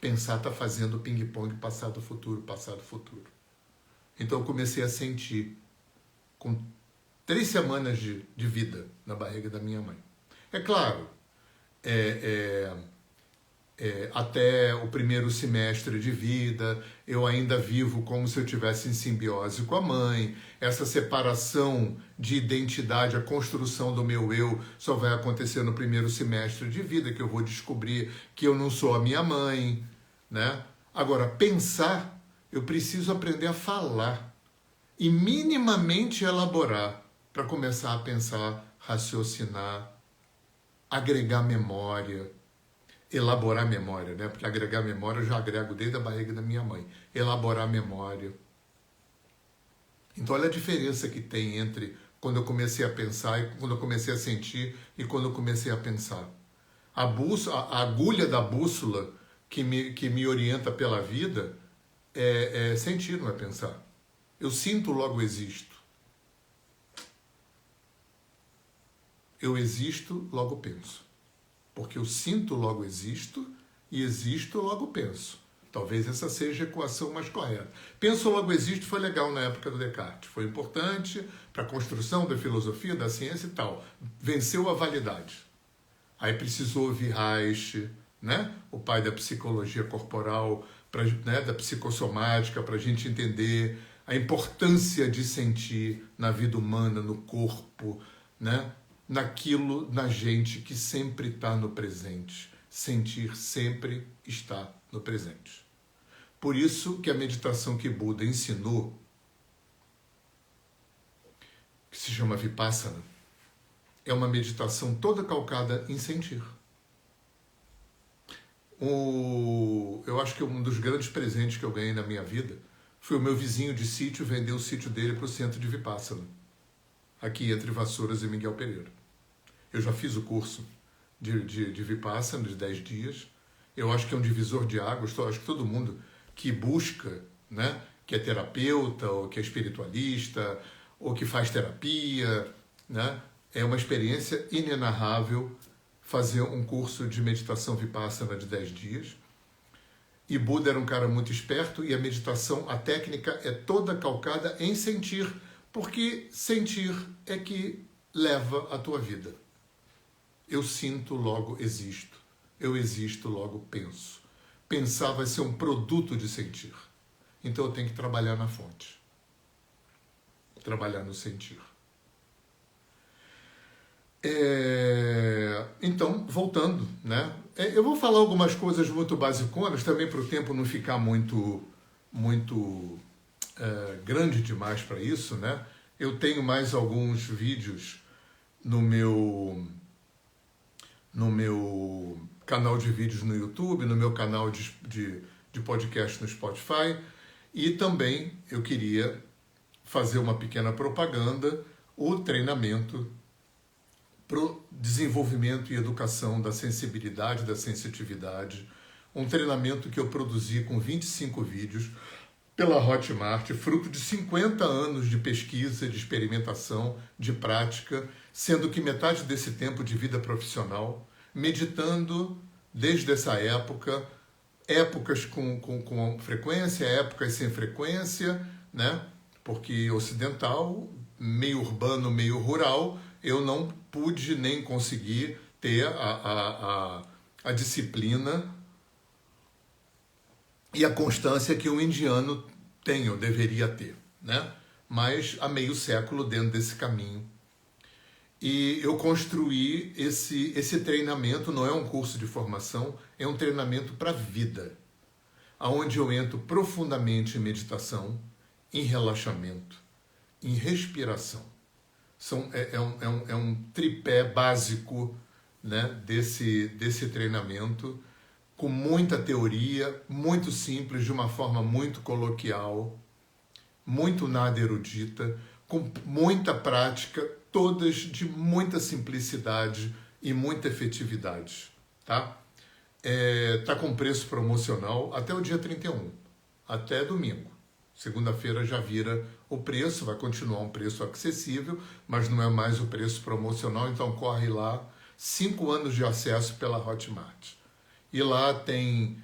Speaker 1: Pensar está fazendo ping-pong passado, futuro, passado, futuro. Então eu comecei a sentir com 3 semanas de vida na barriga da minha mãe. É claro, até o 1º semestre de vida, eu ainda vivo como se eu estivesse em simbiose com a mãe. Essa separação de identidade, a construção do meu eu, só vai acontecer no 1º semestre de vida, que eu vou descobrir que eu não sou a minha mãe, né? Agora, pensar, eu preciso aprender a falar e minimamente elaborar para começar a pensar, raciocinar, agregar memória, elaborar memória, né? Porque agregar memória eu já agrego desde a barriga da minha mãe. Elaborar memória. Então olha a diferença que tem entre quando eu comecei a pensar, e quando eu comecei a sentir e quando eu comecei a pensar. A agulha da bússola que me orienta pela vida é sentir, não é pensar. Eu sinto, logo existo. Eu existo, logo penso. Porque eu sinto, logo existo, e existo, logo penso. Talvez essa seja a equação mais correta. Penso, logo existo foi legal na época do Descartes. Foi importante para a construção da filosofia, da ciência e tal. Venceu a validade. Aí precisou ouvir Reich, né? O pai da psicologia corporal, né? Da psicossomática, para a gente entender a importância de sentir na vida humana, no corpo, né? Naquilo, na gente que sempre está no presente. Sentir sempre está no presente. Por isso que a meditação que Buda ensinou, que se chama Vipassana, é uma meditação toda calcada em sentir. Eu acho que um dos grandes presentes que eu ganhei na minha vida foi o meu vizinho de sítio vender o sítio dele para o centro de Vipassana, aqui entre Vassouras e Miguel Pereira. Eu já fiz o curso de Vipassana de 10 dias. Eu acho que é um divisor de águas. Eu acho que todo mundo que busca, né, que é terapeuta, ou que é espiritualista, ou que faz terapia, né, é uma experiência inenarrável fazer um curso de meditação Vipassana de 10 dias. E Buda era um cara muito esperto e a meditação, a técnica é toda calcada em sentir, porque sentir é que leva a tua vida. Eu sinto, logo existo. Eu existo, logo penso. Pensar vai ser um produto de sentir. Então eu tenho que trabalhar na fonte. Trabalhar no sentir. Então, voltando, né? Eu vou falar algumas coisas muito basiconas, também para o tempo não ficar muito grande demais para isso, né? Eu tenho mais alguns vídeos no meu canal de vídeos no YouTube, no meu canal de podcast no Spotify, e também eu queria fazer uma pequena propaganda, o treinamento para o desenvolvimento e educação da sensibilidade, da sensitividade, um treinamento que eu produzi com 25 vídeos pela Hotmart, fruto de 50 anos de pesquisa, de experimentação, de prática, sendo que metade desse tempo de vida profissional, meditando desde essa época, épocas com frequência, épocas sem frequência, né? Porque ocidental, meio urbano, meio rural, eu não pude nem conseguir ter a disciplina e a constância que um indiano tem, ou deveria ter, né? Mas há meio século dentro desse caminho. E eu construí esse treinamento, não é um curso de formação, é um treinamento para a vida, onde eu entro profundamente em meditação, em relaxamento, em respiração. É um tripé básico, né, desse treinamento, com muita teoria, muito simples, de uma forma muito coloquial, muito nada erudita, com muita prática, todas de muita simplicidade e muita efetividade. Tá? Tá com preço promocional até o dia 31, até domingo. Segunda-feira já vira o preço, vai continuar um preço acessível, mas não é mais o preço promocional, então corre lá, 5 anos de acesso pela Hotmart. E lá tem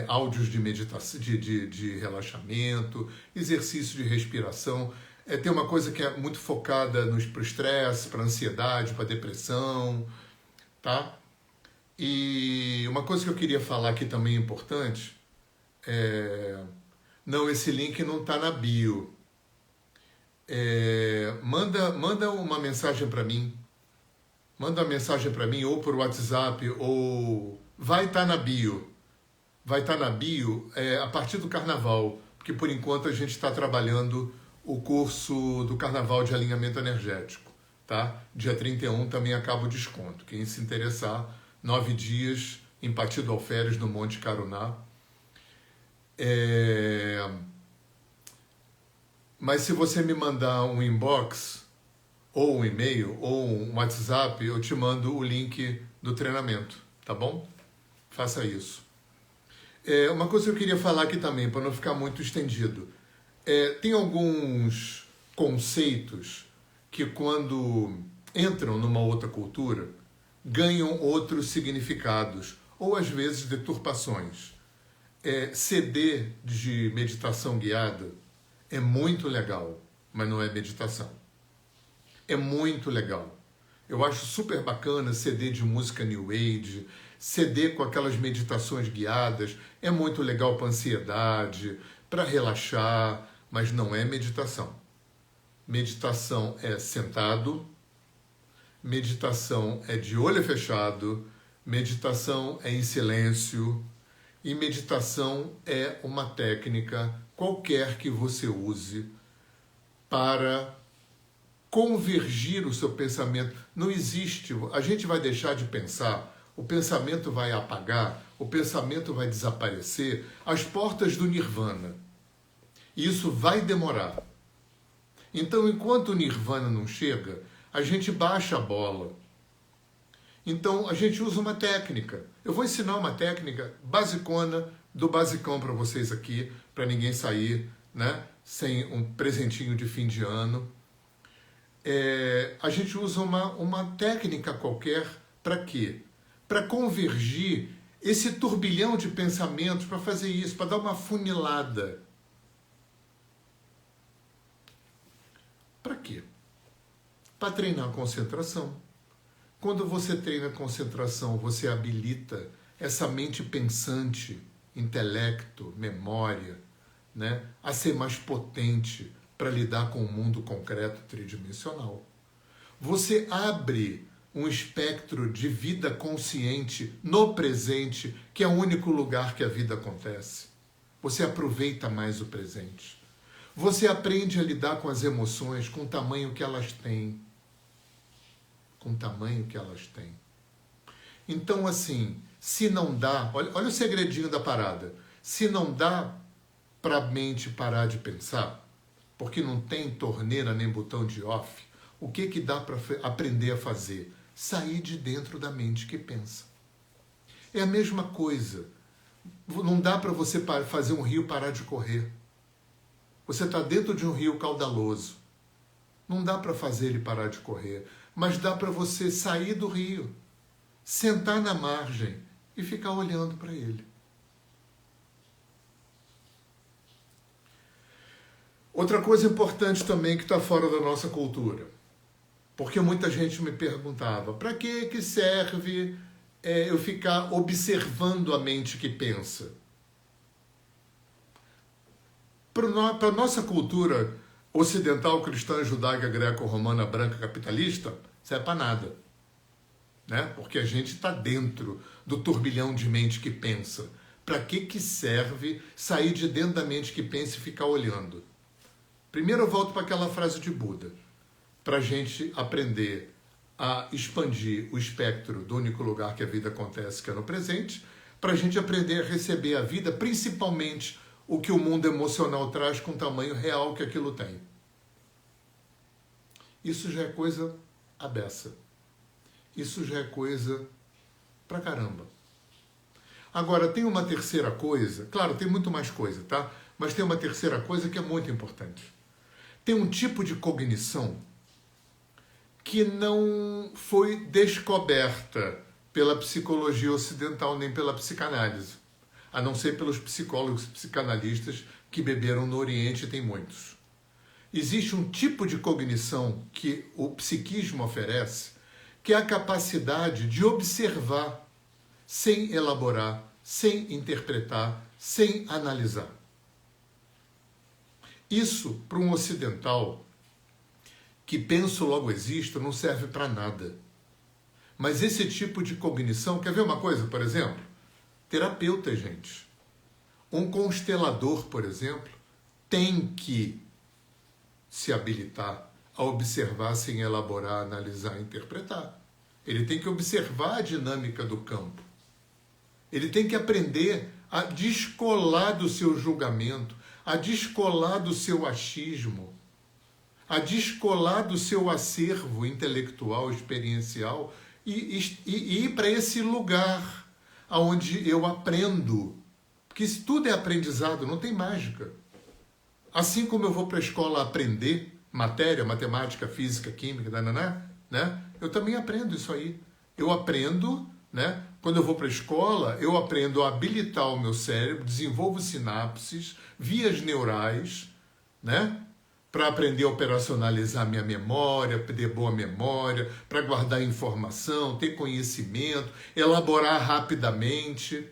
Speaker 1: áudios de meditação, de relaxamento, exercício de respiração. Tem uma coisa que é muito focada para o estresse, para a ansiedade, para a depressão, tá? E uma coisa que eu queria falar aqui também importante não, esse link não está na bio. Manda uma mensagem para mim. Manda uma mensagem para mim, ou por WhatsApp, ou... Vai estar na bio. Vai estar na bio a partir do Carnaval, porque por enquanto a gente está trabalhando o curso do Carnaval de Alinhamento Energético. Tá? Dia 31 também acaba o desconto. Quem se interessar, 9 dias em Pati do Alferes, no Monte Caruná. Mas se você me mandar um inbox, ou um e-mail, ou um WhatsApp, eu te mando o link do treinamento, tá bom? Faça isso. Uma coisa que eu queria falar aqui também, para não ficar muito estendido. Tem alguns conceitos que, quando entram numa outra cultura, ganham outros significados, ou às vezes deturpações. CD de meditação guiada é muito legal, mas não é meditação. É muito legal. Eu acho super bacana CD de música New Age, CD com aquelas meditações guiadas, é muito legal para ansiedade, para relaxar, mas não é meditação. Meditação é sentado, meditação é de olho fechado, meditação é em silêncio, e meditação é uma técnica qualquer que você use para convergir o seu pensamento. Não existe, a gente vai deixar de pensar, o pensamento vai apagar, o pensamento vai desaparecer, às portas do nirvana. E isso vai demorar. Então, enquanto o nirvana não chega, a gente baixa a bola. Então, a gente usa uma técnica. Eu vou ensinar uma técnica basicona do basicão para vocês aqui, para ninguém sair, né, sem um presentinho de fim de ano. A gente usa uma técnica qualquer para quê? Para convergir esse turbilhão de pensamentos, para fazer isso, para dar uma funilada. Para quê? Para treinar a concentração. Quando você treina a concentração, você habilita essa mente pensante, intelecto, memória, né, a ser mais potente para lidar com o mundo concreto tridimensional. Você abre um espectro de vida consciente no presente, que é o único lugar que a vida acontece. Você aproveita mais o presente. Você aprende a lidar com as emoções com o tamanho que elas têm. Com o tamanho que elas têm. Então, assim, se não dá... Olha o segredinho da parada. Se não dá para a mente parar de pensar, porque não tem torneira nem botão de off, o que dá para aprender a fazer? Sair de dentro da mente que pensa. É a mesma coisa. Não dá para você fazer um rio parar de correr. Você está dentro de um rio caudaloso. Não dá para fazer ele parar de correr, mas dá para você sair do rio, sentar na margem e ficar olhando para ele. Outra coisa importante também que está fora da nossa cultura, porque muita gente me perguntava, para que serve eu ficar observando a mente que pensa? Para a nossa cultura ocidental, cristã, judaica, greco-romana, branca, capitalista, serve para nada. Né? Porque a gente está dentro do turbilhão de mente que pensa. Para que serve sair de dentro da mente que pensa e ficar olhando? Primeiro eu volto para aquela frase de Buda, para a gente aprender a expandir o espectro do único lugar que a vida acontece, que é no presente, para a gente aprender a receber a vida, principalmente o que o mundo emocional traz com o tamanho real que aquilo tem. Isso já é coisa à beça. Isso já é coisa pra caramba. Agora, tem uma terceira coisa, claro, tem muito mais coisa, tá? Mas tem uma terceira coisa que é muito importante. Tem um tipo de cognição que não foi descoberta pela psicologia ocidental nem pela psicanálise, a não ser pelos psicólogos e psicanalistas que beberam no Oriente, e tem muitos. Existe um tipo de cognição que o psiquismo oferece, que é a capacidade de observar sem elaborar, sem interpretar, sem analisar. Isso, para um ocidental que penso logo existo, não serve para nada. Mas esse tipo de cognição, quer ver uma coisa, por exemplo? Terapeuta, gente. Um constelador, por exemplo, tem que se habilitar a observar sem elaborar, analisar, interpretar. Ele tem que observar a dinâmica do campo. Ele tem que aprender a descolar do seu julgamento, a descolar do seu achismo, a descolar do seu acervo intelectual, experiencial e ir para esse lugar onde eu aprendo. Porque se tudo é aprendizado, não tem mágica. Assim como eu vou para a escola aprender matéria, matemática, física, química, né? Eu também aprendo isso aí. Eu aprendo, né? Quando eu vou para a escola, eu aprendo a habilitar o meu cérebro, desenvolvo sinapses, vias neurais, né? Para aprender a operacionalizar minha memória, ter boa memória, para guardar informação, ter conhecimento, elaborar rapidamente.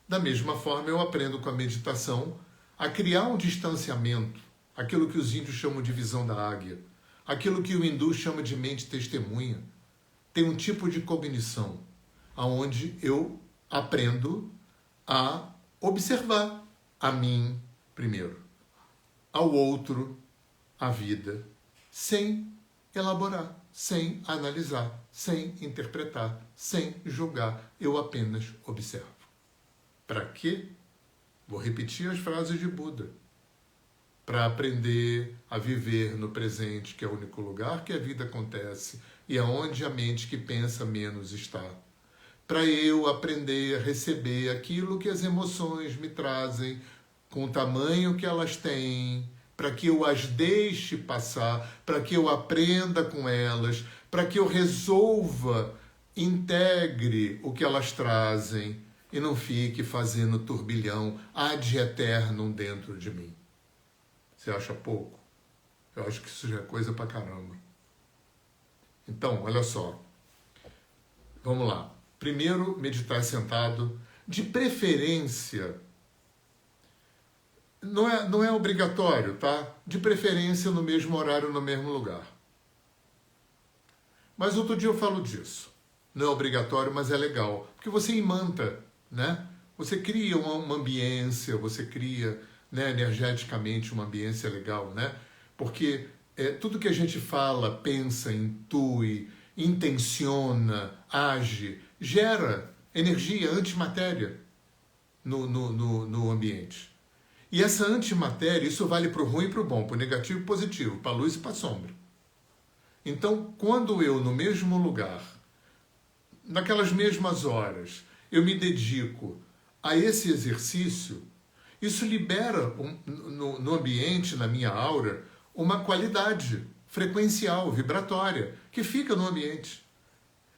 Speaker 1: Da mesma forma, eu aprendo com a meditação a criar um distanciamento, aquilo que os índios chamam de visão da águia, aquilo que o hindu chama de mente testemunha. Tem um tipo de cognição, onde eu aprendo a observar a mim primeiro, ao outro, a vida, sem elaborar, sem analisar, sem interpretar, sem julgar. Eu apenas observo. Para quê? Vou repetir as frases de Buda. Para aprender a viver no presente, que é o único lugar que a vida acontece e é onde a mente que pensa menos está. Para eu aprender a receber aquilo que as emoções me trazem, com o tamanho que elas têm, para que eu as deixe passar, para que eu aprenda com elas, para que eu resolva, integre o que elas trazem e não fique fazendo turbilhão ad eternum dentro de mim. Você acha pouco? Eu acho que isso já é coisa pra caramba. Então, olha só. Vamos lá. Primeiro, meditar sentado. De preferência, não é obrigatório, tá? De preferência no mesmo horário, no mesmo lugar. Mas outro dia eu falo disso. Não é obrigatório, mas é legal. Porque você imanta, né? Você cria uma ambiência, você cria, né, energeticamente uma ambiência legal, né? Porque tudo que a gente fala, pensa, intui, intenciona, age, gera energia, antimatéria no ambiente. E essa antimatéria, isso vale para o ruim e para o bom, para o negativo e positivo, para a luz e para a sombra. Então, quando eu, no mesmo lugar, naquelas mesmas horas, eu me dedico a esse exercício, isso libera no ambiente, na minha aura, uma qualidade frequencial, vibratória, que fica no ambiente.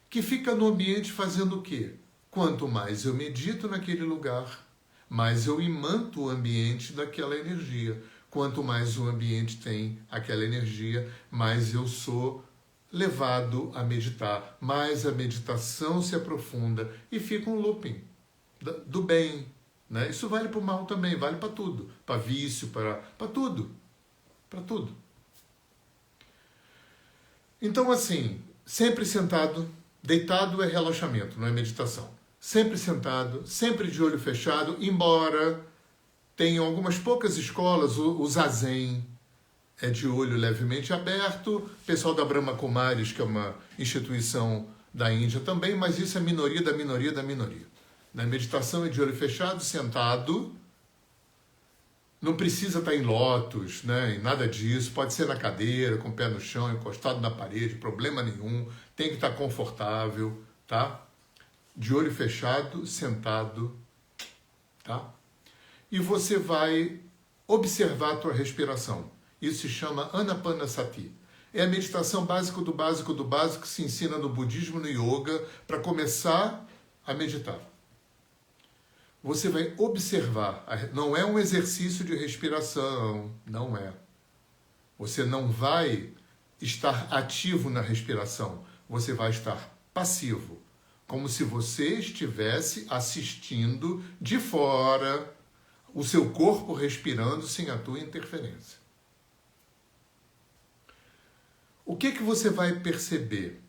Speaker 1: Que fica no ambiente fazendo o quê? Quanto mais eu medito naquele lugar, mais eu imanto o ambiente daquela energia. Quanto mais o ambiente tem aquela energia, mais eu sou levado a meditar, mais a meditação se aprofunda e fica um looping do bem. Né? Isso vale para o mal também, vale para tudo, para vício, para tudo, para tudo. Então, assim, sempre sentado, deitado é relaxamento, não é meditação. Sempre sentado, sempre de olho fechado, embora tenham algumas poucas escolas, o Zazen é de olho levemente aberto, o pessoal da Brahma Kumaris, que é uma instituição da Índia também, mas isso é minoria da minoria da minoria. Na meditação é de olho fechado, sentado, não precisa estar em lótus, né, em nada disso, pode ser na cadeira, com o pé no chão, encostado na parede, problema nenhum, tem que estar confortável, tá? De olho fechado, sentado, tá? E você vai observar a tua respiração. Isso se chama Anapanasati. É a meditação básico do básico que se ensina no budismo, no yoga, para começar a meditar. Você vai observar, não é um exercício de respiração, não é. Você não vai estar ativo na respiração, você vai estar passivo, como se você estivesse assistindo de fora o seu corpo respirando sem a tua interferência. O que você vai perceber?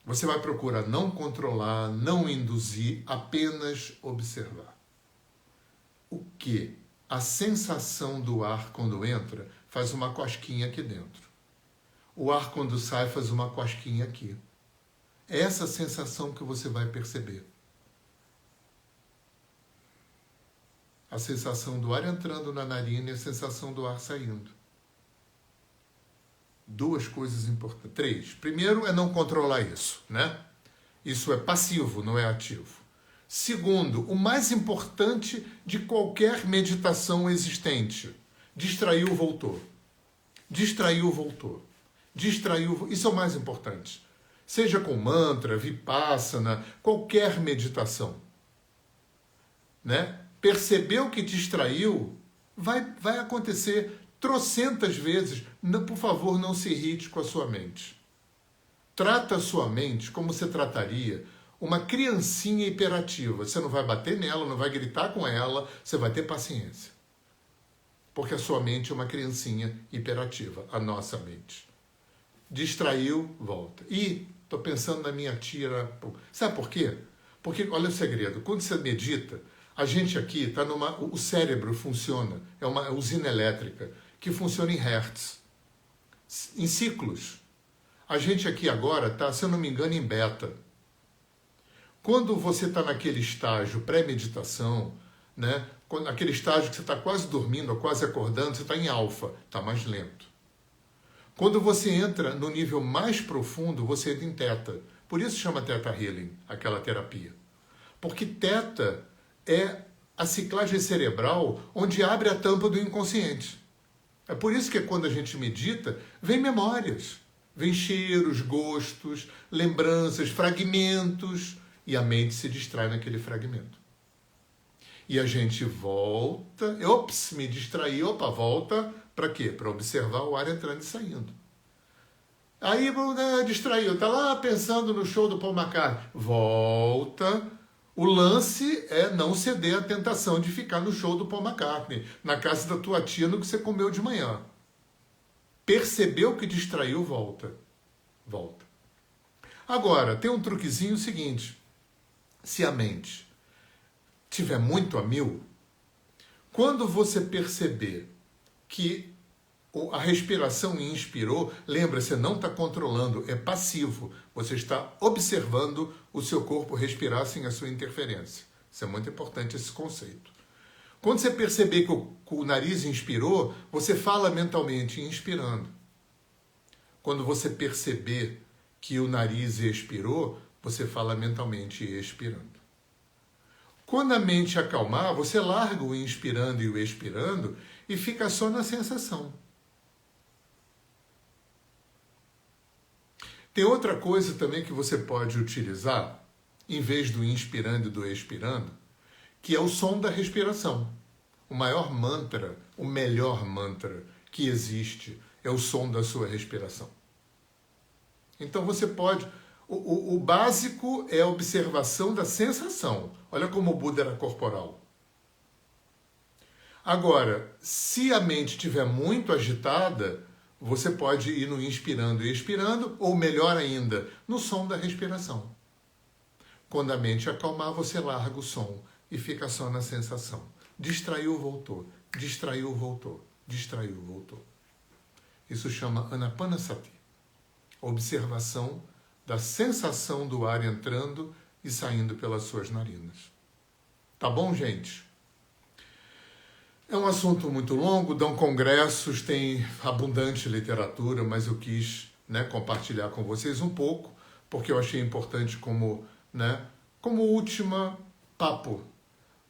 Speaker 1: Você vai procurar não controlar, não induzir, apenas observar. O que? A sensação do ar quando entra faz uma cosquinha aqui dentro. O ar quando sai faz uma cosquinha aqui. É essa sensação que você vai perceber. A sensação do ar entrando na narina e a sensação do ar saindo. Duas coisas importantes. 3. Primeiro é não controlar isso, né? Isso é passivo, não é ativo. Segundo, o mais importante de qualquer meditação existente. Distraiu, voltou. Distraiu, voltou. Distraiu, isso é o mais importante. Seja com mantra, vipassana, qualquer meditação. Né? Percebeu que distraiu, vai acontecer trocentas vezes. Não, por favor, não se irrite com a sua mente. Trata a sua mente como você trataria uma criancinha hiperativa. Você não vai bater nela, não vai gritar com ela, você vai ter paciência. Porque a sua mente é uma criancinha hiperativa, a nossa mente. Distraiu, volta. E estou pensando na minha tia. Sabe por quê? Porque, olha o segredo, quando você medita, a gente aqui está numa... O cérebro funciona, é uma usina elétrica que funciona em hertz, em ciclos. A gente aqui agora está, se eu não me engano, em beta. Quando você está naquele estágio pré-meditação, né? Aquele estágio que você está quase dormindo, ou quase acordando, você está em alfa, está mais lento. Quando você entra no nível mais profundo, você entra em teta. Por isso chama Theta Healing, aquela terapia. Porque teta é a ciclagem cerebral onde abre a tampa do inconsciente. É por isso que quando a gente medita, vem memórias, vem cheiros, gostos, lembranças, fragmentos, e a mente se distrai naquele fragmento. E a gente volta, ops, me distraí, opa, volta, para quê? Para observar o ar entrando e saindo. Aí distraiu, está lá pensando no show do Paul McCartney, volta. O lance é não ceder à tentação de ficar no show do Paul McCartney, na casa da tua tia, no que você comeu de manhã. Percebeu que distraiu, volta. Volta. Agora, tem um truquezinho seguinte. Se a mente tiver muito a mil, quando você perceber que a respiração inspirou, lembra, você não está controlando, é passivo. Você está observando o seu corpo respirar sem a sua interferência. Isso é muito importante, esse conceito. Quando você perceber que o nariz inspirou, você fala mentalmente, inspirando. Quando você perceber que o nariz expirou, você fala mentalmente, expirando. Quando a mente acalmar, você larga o inspirando e o expirando e fica só na sensação. Tem outra coisa também que você pode utilizar, em vez do inspirando e do expirando, que é o som da respiração. O maior mantra, o melhor mantra que existe é o som da sua respiração. Então você pode... O básico é a observação da sensação. Olha como o Buda era corporal. Agora, se a mente estiver muito agitada, você pode ir no inspirando e expirando, ou melhor ainda, no som da respiração. Quando a mente acalmar, você larga o som e fica só na sensação. Distraiu, voltou. Distraiu, voltou. Distraiu, voltou. Isso chama Anapanasati. Observação da sensação do ar entrando e saindo pelas suas narinas. Tá bom, gente? É um assunto muito longo, dão congressos, tem abundante literatura, mas eu quis, compartilhar com vocês um pouco, porque eu achei importante como última papo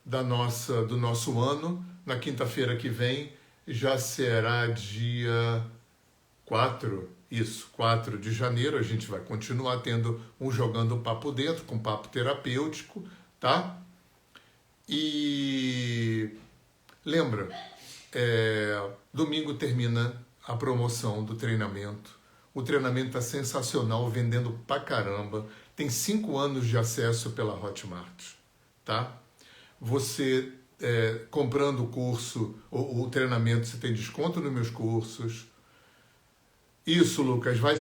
Speaker 1: do nosso ano. Na quinta-feira que vem já será dia 4 de janeiro, a gente vai continuar tendo um Jogando Papo Dentro, com papo terapêutico, tá? E lembra, domingo termina a promoção do treinamento. O treinamento está sensacional, vendendo pra caramba. Tem 5 anos de acesso pela Hotmart, tá? Você, comprando o curso, o treinamento, você tem desconto nos meus cursos. Isso, Lucas, vai